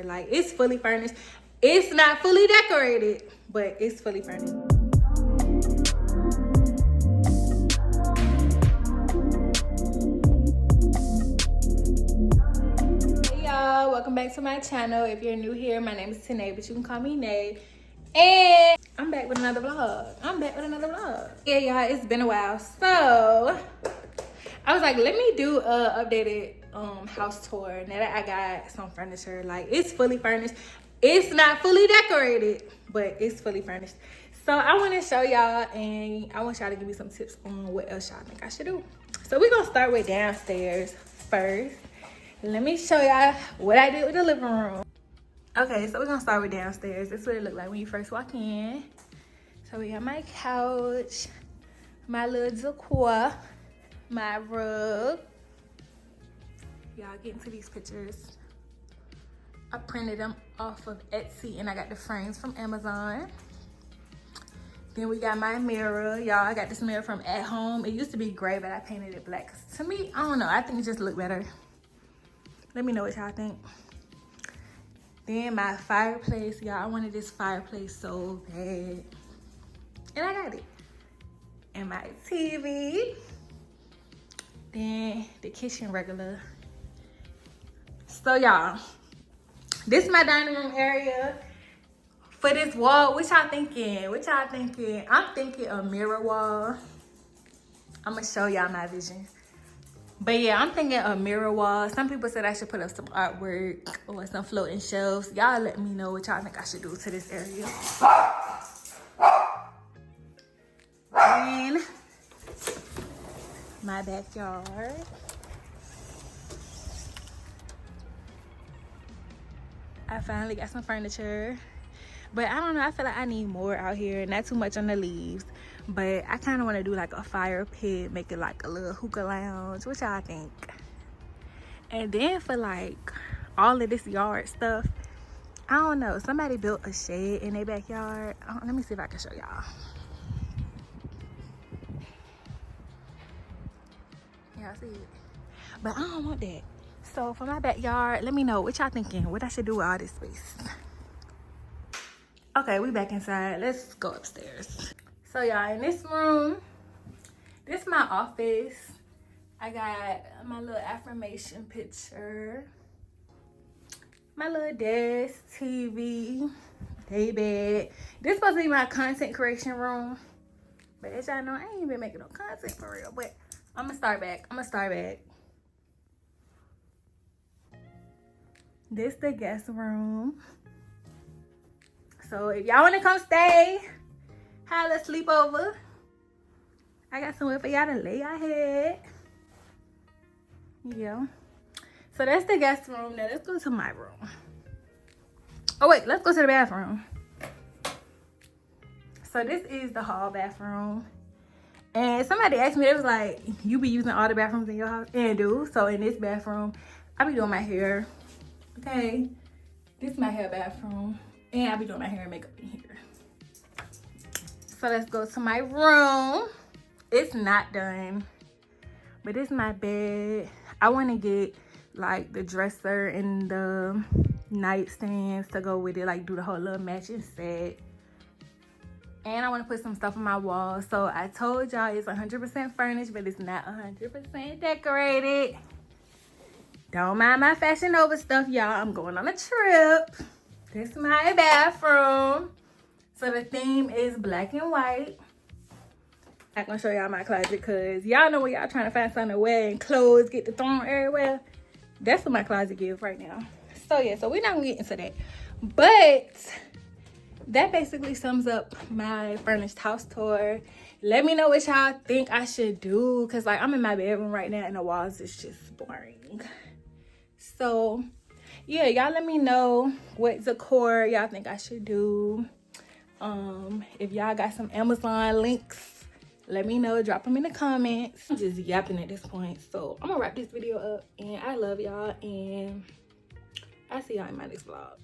Like, it's fully furnished. It's not fully decorated, but it's fully furnished. Hey y'all, welcome back to my channel. If you're new here, my name is Tanae, but you can call me Nay. And I'm back with another vlog. Yeah, y'all, it's been a while. So I was like, let me do a updated house tour. Now that I got some furniture, like, it's fully furnished. It's not fully decorated, but it's fully furnished. So I want to show y'all, and I want y'all to give me some tips on what else y'all think I should do. So we're gonna start with downstairs first. Let me show y'all what I did with the living room. Okay, so we're gonna start with downstairs. This is what it looked like when you first walk in. So we got my couch, my little decor, my rug. Y'all get into these pictures. I printed them off of Etsy and I got the frames from Amazon. Then we got my mirror. Y'all, I got this mirror from At Home. It used to be gray, but I painted it black. To me, I don't know, I think it just looked better. Let me know what y'all think. Then my fireplace, y'all, I wanted this fireplace so bad. And I got it. And my TV. Then the kitchen regular. So y'all, this is my dining room area. For this wall, what y'all thinking? What y'all thinking? I'm thinking a mirror wall. I'm gonna show y'all my vision. But yeah, I'm thinking a mirror wall. Some people said I should put up some artwork or some floating shelves. Y'all let me know what y'all think I should do to this area. And my backyard. I finally got some furniture. But I don't know, I feel like I need more out here. Not too much on the leaves. But I kind of want to do like a fire pit, make it like a little hookah lounge. What y'all think? And then for like all of this yard stuff, I don't know. Somebody built a shed in their backyard. Let me see if I can show y'all. Y'all see it? But I don't want that. So for my backyard, let me know what y'all thinking. What I should do with all this space. Okay, we back inside. Let's go upstairs. So y'all, in this room, this is my office. I got my little affirmation picture, my little desk, TV, day bed. This is supposed to be my content creation room. But as y'all know, I ain't even making no content for real. But I'm gonna start back. This the guest room. So if y'all wanna come stay, have a sleepover, I got somewhere for y'all to lay your head. Yeah. So that's the guest room. Now let's go to my room. Oh wait, let's go to the bathroom. So this is the hall bathroom. And somebody asked me, they was like, you be using all the bathrooms in your house? And I do. So in this bathroom, I be doing my hair. Okay. This is my hair bathroom. And I be doing my hair and makeup in here. So let's go to my room. It's not done. But this is my bed. I want to get like the dresser and the nightstands to go with it. Like do the whole little matching set. And I want to put some stuff on my wall. So I told y'all it's 100% furnished, but it's not 100% decorated. Don't mind my Fashion Nova stuff, y'all. I'm going on a trip. This is my bathroom. So the theme is black and white. I'm gonna show y'all my closet because y'all know when y'all trying to find something to wear and clothes get thrown everywhere. That's what my closet gives right now. So yeah, so we're not gonna get into that. But that basically sums up my furnished house tour. Let me know what y'all think I should do because like I'm in my bedroom right now and the walls is just boring. So yeah, y'all let me know what decor y'all think I should do. If y'all got some Amazon links, let me know. Drop them in the comments. I'm just yapping at this point. So I'm gonna wrap this video up. And I love y'all. And I'll see y'all in my next vlog.